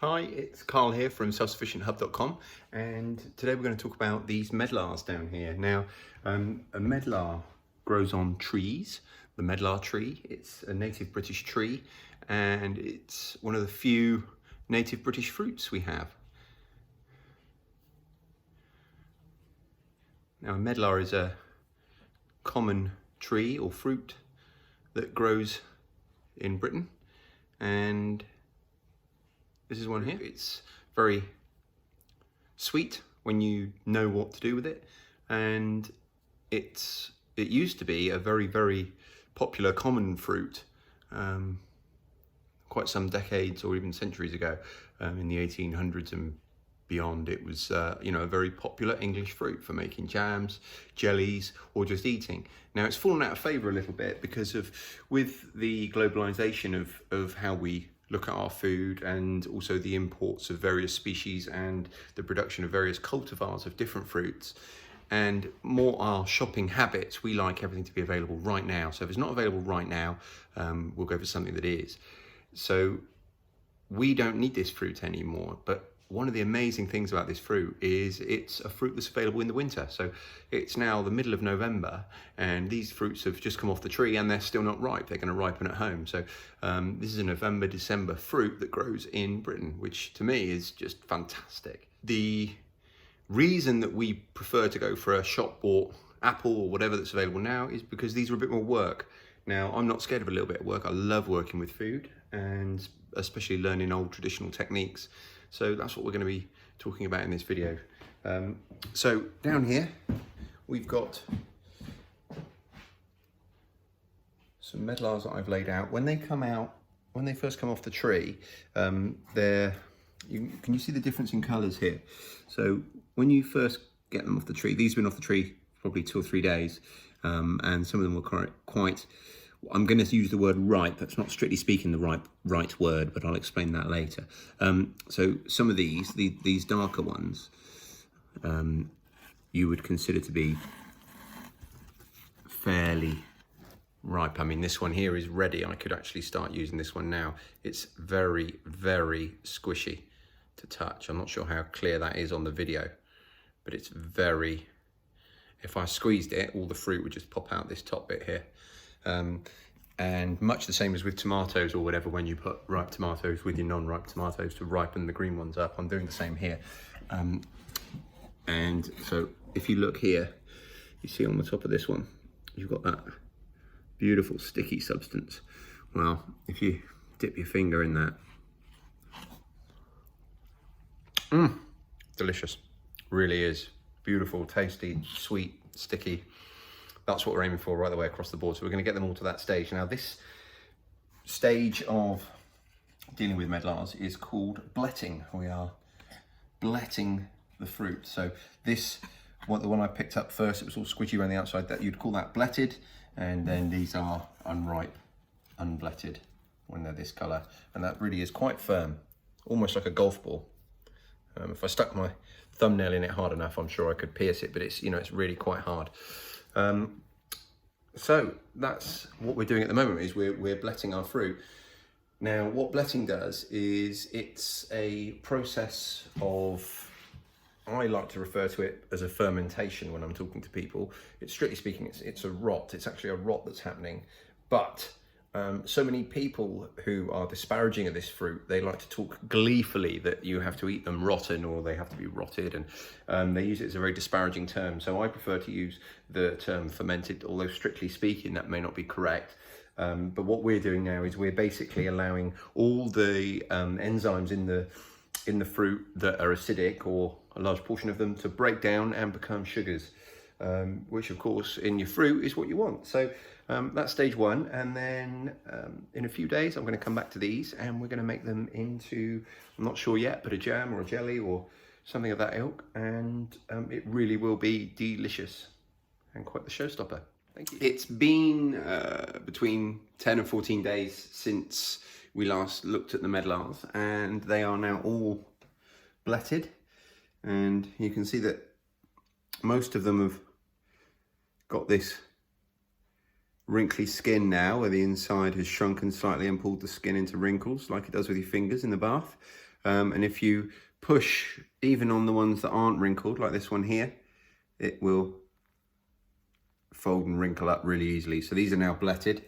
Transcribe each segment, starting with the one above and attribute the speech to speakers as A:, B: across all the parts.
A: Hi, it's Carl here from selfsufficienthub.com, and today we're going to talk about these medlars down here. Now, a medlar grows on trees, the medlar tree. It's a native British tree, and it's one of the few native British fruits we have. Now, a medlar is a common tree or fruit that grows in Britain, and this is one here. It's very sweet when you know what to do with it, and it used to be a very popular common fruit quite some decades or even centuries ago. In the 1800s and beyond, it was a very popular English fruit for making jams, jellies, or just eating. Now it's fallen out of favour a little bit because with the globalisation of how we look at our food, and also the imports of various species and the production of various cultivars of different fruits, and more our shopping habits. We like everything to be available right now. So if it's not available right now, we'll go for something that is. So we don't need this fruit anymore. But one of the amazing things about this fruit is it's a fruit that's available in the winter. So it's now the middle of November, and these fruits have just come off the tree and they're still not ripe. They're going to ripen at home. So this is a November, December fruit that grows in Britain, which to me is just fantastic. The reason that we prefer to go for a shop bought apple or whatever that's available now is because these are a bit more work. Now, I'm not scared of a little bit of work. I love working with food, and especially learning old traditional techniques. So that's what we're going to be talking about in this video. So down here, we've got some medlars that I've laid out. When they come out, when they first come off the tree, can you see the difference in colours here? So when you first get them off the tree, these have been off the tree probably 2 or 3 days, and some of them were quite, I'm going to use the word ripe. That's not strictly speaking the right word, but I'll explain that later. So some of these darker ones, you would consider to be fairly ripe. I mean, this one here is ready. I could actually start using this one now. It's very squishy to touch. I'm not sure how clear that is on the video, but it's very, if I squeezed it, all the fruit would just pop out this top bit here. And much the same as with tomatoes or whatever, when you put ripe tomatoes with your non-ripe tomatoes to ripen the green ones up, I'm doing the same here. And so if you look here, you see on the top of this one, you've got that beautiful sticky substance. Well, if you dip your finger in that, delicious, really is. Beautiful, tasty, sweet, sticky. That's what we're aiming for right the way across the board. So we're going to get them all to that stage. Now, this stage of dealing with medlars is called bletting. We are bletting the fruit. So this, the one I picked up first, it was all squidgy around the outside, that you'd call that bletted. And then these are unripe, unbletted when they're this colour. And that really is quite firm, almost like a golf ball. If I stuck my thumbnail in it hard enough, I'm sure I could pierce it, but it's, it's really quite hard. So that's what we're doing at the moment, is we're bletting our fruit. Now, what bletting does is it's a process of, I like to refer to it as a fermentation when I'm talking to people. It's strictly speaking, it's a rot. It's actually a rot that's happening. But so many people who are disparaging of this fruit, they like to talk gleefully that you have to eat them rotten or they have to be rotted, and they use it as a very disparaging term. So I prefer to use the term fermented, although strictly speaking that may not be correct. But what we're doing now is we're basically allowing all the enzymes in the fruit that are acidic, or a large portion of them, to break down and become sugars, which of course in your fruit is what you want. So that's stage one, and then in a few days I'm going to come back to these and we're going to make them into, I'm not sure yet, but a jam or a jelly or something of that ilk, and it really will be delicious and quite the showstopper. Thank you. It's been between 10 and 14 days since we last looked at the medlars, and they are now all bletted, and you can see that most of them have got this wrinkly skin now, where the inside has shrunken slightly and pulled the skin into wrinkles like it does with your fingers in the bath. And if you push even on the ones that aren't wrinkled, like this one here, it will fold and wrinkle up really easily. So these are now bletted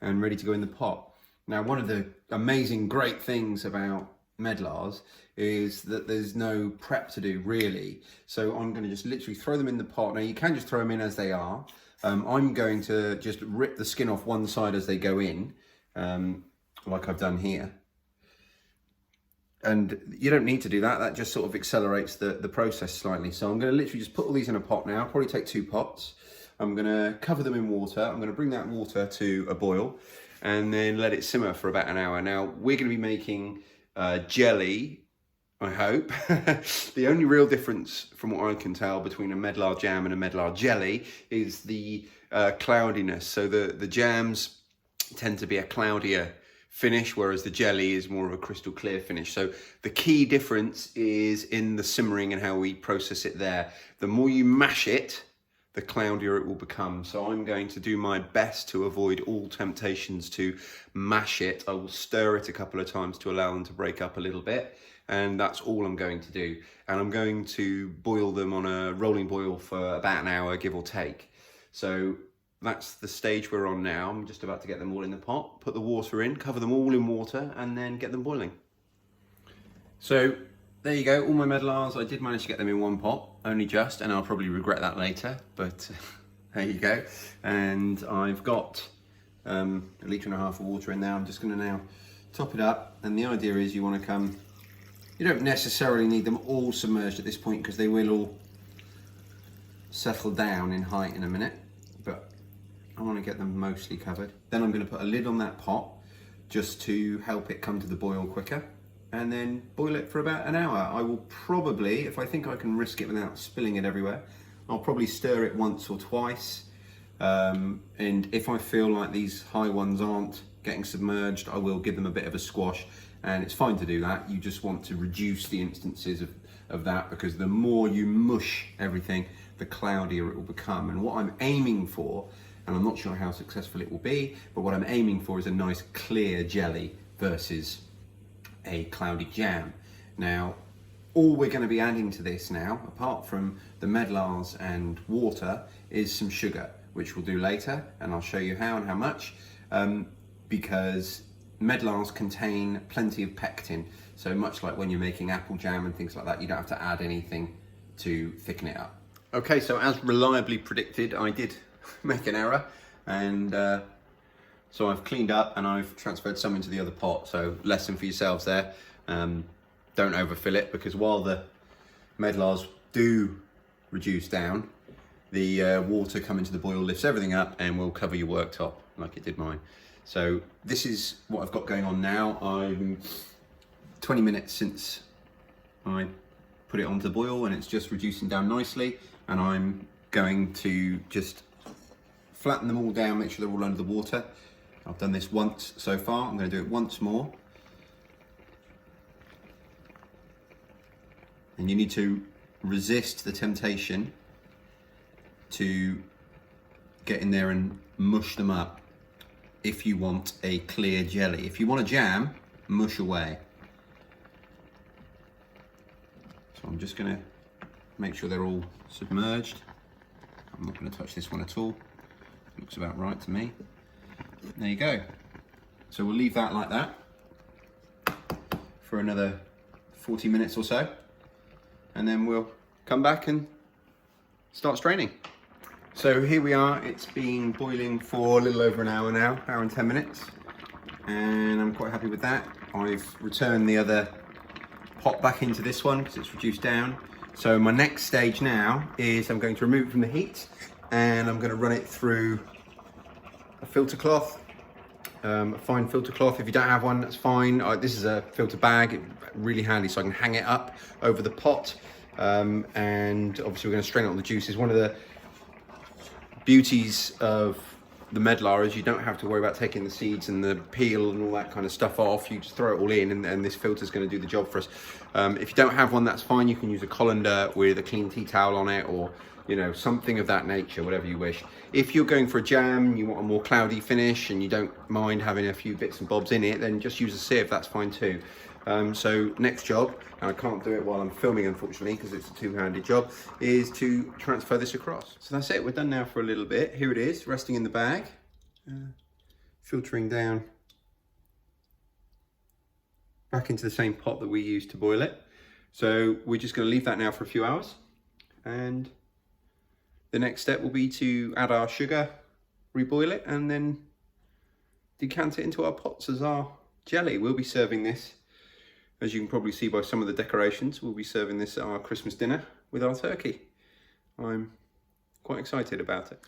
A: and ready to go in the pot. Now, one of the amazing great things about medlars is that there's no prep to do really. So I'm going to just literally throw them in the pot. Now you can just throw them in as they are. I'm going to just rip the skin off one side as they go in, like I've done here. And you don't need to do that. That just sort of accelerates the process slightly. So I'm going to literally just put all these in a pot now. I'll probably take 2 pots. I'm going to cover them in water. I'm going to bring that water to a boil and then let it simmer for about an hour. Now, we're going to be making jelly, I hope. The only real difference from what I can tell between a medlar jam and a medlar jelly is the cloudiness. So the jams tend to be a cloudier finish, whereas the jelly is more of a crystal clear finish. So the key difference is in the simmering and how we process it there. The more you mash it, the cloudier it will become. So I'm going to do my best to avoid all temptations to mash it. I will stir it a couple of times to allow them to break up a little bit. And that's all I'm going to do. And I'm going to boil them on a rolling boil for about an hour, give or take. So that's the stage we're on now. I'm just about to get them all in the pot, put the water in, cover them all in water, and then get them boiling. So there you go, all my medlars. I did manage to get them in one pot, only just, and I'll probably regret that later, but there you go. And I've got 1.5 litre of water in there. I'm just gonna now top it up, and the idea is you wanna you don't necessarily need them all submerged at this point because they will all settle down in height in a minute, but I want to get them mostly covered. Then I'm going to put a lid on that pot just to help it come to the boil quicker, and then boil it for about an hour. I will probably, if I think I can risk it without spilling it everywhere, I'll probably stir it once or twice. And if I feel like these high ones aren't getting submerged, I will give them a bit of a squash. And it's fine to do that. You just want to reduce the instances of that, because the more you mush everything, the cloudier it will become. And what I'm aiming for, and I'm not sure how successful it will be, but what I'm aiming for is a nice clear jelly versus a cloudy jam. Now, all we're going to be adding to this now, apart from the medlars and water, is some sugar, which we'll do later, and I'll show you how and how much, because medlars contain plenty of pectin, so much like when you're making apple jam and things like that, you don't have to add anything to thicken it up. Okay, so as reliably predicted, I did make an error, and so I've cleaned up and I've transferred some into the other pot. So lesson for yourselves there, don't overfill it, because while the medlars do reduce down, the water coming to the boil lifts everything up and will cover your worktop like it did mine. So this is what I've got going on now. I'm 20 minutes since I put it onto the boil, and it's just reducing down nicely. And I'm going to just flatten them all down, make sure they're all under the water. I've done this once so far. I'm going to do it once more. And you need to resist the temptation to get in there and mush them up if you want a clear jelly. If you want a jam, mush away. So I'm just going to make sure they're all submerged. I'm not going to touch this one at all. Looks about right to me. There you go. So we'll leave that like that for another 40 minutes or so, and then we'll come back and start straining. So here we are. It's been boiling for a little over an hour now, hour and 10 minutes, and I'm quite happy with that. I've returned the other pot back into this one because it's reduced down. So my next stage now is I'm going to remove it from the heat, and I'm going to run it through a filter cloth, a fine filter cloth. If you don't have one, that's fine. This is a filter bag, really handy, so I can hang it up over the pot. And obviously we're going to strain out all the juices. One of the beauties of the medlar is you don't have to worry about taking the seeds and the peel and all that kind of stuff off. You just throw it all in, and this filter is going to do the job for us. If you don't have one, that's fine. You can use a colander with a clean tea towel on it, or you know, something of that nature, whatever you wish. If you're going for a jam, you want a more cloudy finish and you don't mind having a few bits and bobs in it, then just use a sieve, that's fine too. So next job, and I can't do it while I'm filming unfortunately because it's a two-handed job, is to transfer this across. So that's it, we're done now for a little bit. Here it is, resting in the bag, filtering down back into the same pot that we used to boil it. So we're just going to leave that now for a few hours, and the next step will be to add our sugar, reboil it, and then decant it into our pots as our jelly. We'll be serving this, as you can probably see by some of the decorations, we'll be serving this at our Christmas dinner with our turkey. I'm quite excited about it.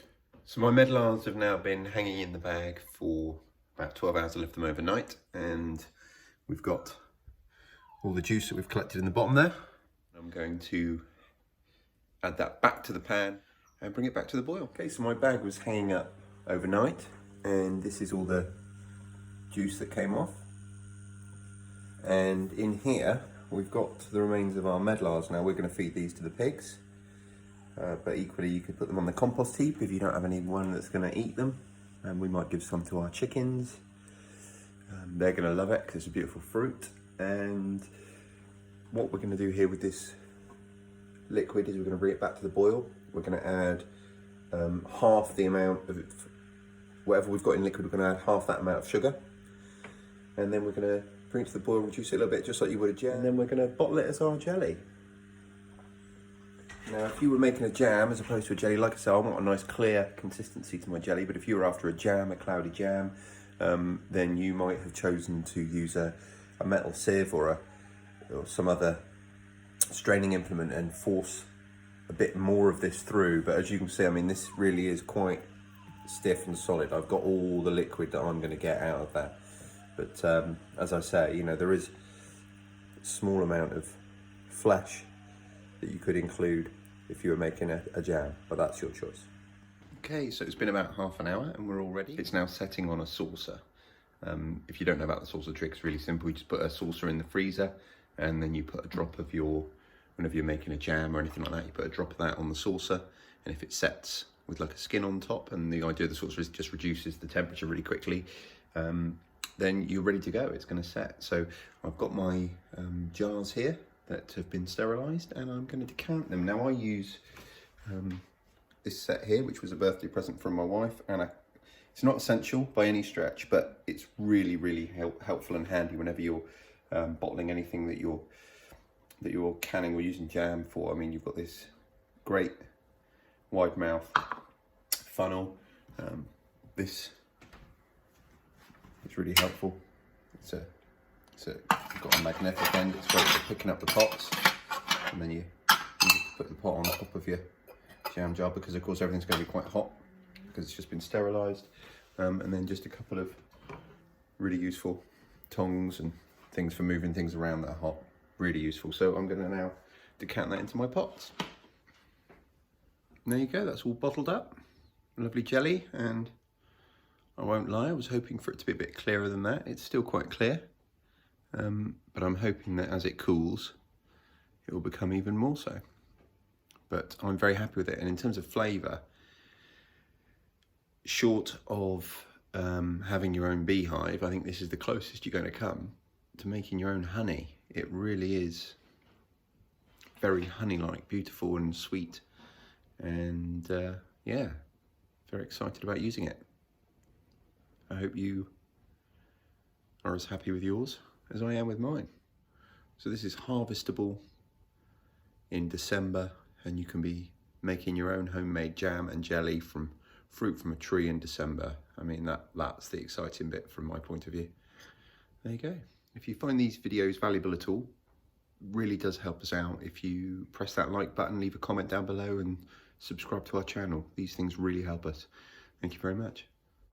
A: So my medlars have now been hanging in the bag for about 12 hours. I left them overnight, and we've got all the juice that we've collected in the bottom there. I'm going to add that back to the pan and bring it back to the boil. Okay, so my bag was hanging up overnight, and this is all the juice that came off. And in here, we've got the remains of our medlars. Now we're going to feed these to the pigs, but equally you could put them on the compost heap if you don't have anyone that's going to eat them. And we might give some to our chickens. They're going to love it because it's a beautiful fruit. And what we're going to do here with this liquid is we're going to bring it back to the boil. We're going to add half the amount of whatever we've got in liquid. We're going to add half that amount of sugar, and then we're going to bring it to the boil, reduce it a little bit just like you would a jam, and then we're going to bottle it as our jelly. Now if you were making a jam as opposed to a jelly, like I said, I want a nice clear consistency to my jelly, but if you were after a jam, a cloudy jam, then you might have chosen to use a metal sieve or some other straining implement and force a bit more of this through. But as you can see, I mean, this really is quite stiff and solid. I've got all the liquid that I'm going to get out of that. But as I say, you know, there is a small amount of flesh that you could include if you were making a jam, but that's your choice. Okay, so it's been about half an hour and we're all ready. It's now setting on a saucer. If you don't know about the saucer trick, it's really simple. You just put a saucer in the freezer, and then you put a drop of whenever you're making a jam or anything like that, you put a drop of that on the saucer, and if it sets with like a skin on top, and the idea of the saucer is it just reduces the temperature really quickly, then you're ready to go. It's going to set. So I've got my jars here that have been sterilised, and I'm going to decant them. Now I use this set here, which was a birthday present from my wife, and it's not essential by any stretch, but it's really, really helpful and handy whenever you're bottling anything that you're canning or using jam for. I mean, you've got this great wide mouth funnel. This is really helpful. It's got a magnetic end. It's great for picking up the pots, and then you just put the pot on top of your jam jar, because of course everything's going to be quite hot because it's just been sterilised. And then just a couple of really useful tongs and things for moving things around that are hot. Really useful. So I'm going to now decant that into my pots. And there you go, that's all bottled up. Lovely jelly, and I won't lie, I was hoping for it to be a bit clearer than that. It's still quite clear, but I'm hoping that as it cools, it will become even more so. But I'm very happy with it, and in terms of flavour, short of having your own beehive, I think this is the closest you're going to come to making your own honey. It really is very honey-like, beautiful and sweet, and yeah, very excited about using it. I hope you are as happy with yours as I am with mine. So this is harvestable in December, and you can be making your own homemade jam and jelly from fruit from a tree in December. I mean, that's the exciting bit from my point of view. There you go. If you find these videos valuable at all, really does help us out if you press that like button, leave a comment down below, and subscribe to our channel. These things really help us. Thank you very much.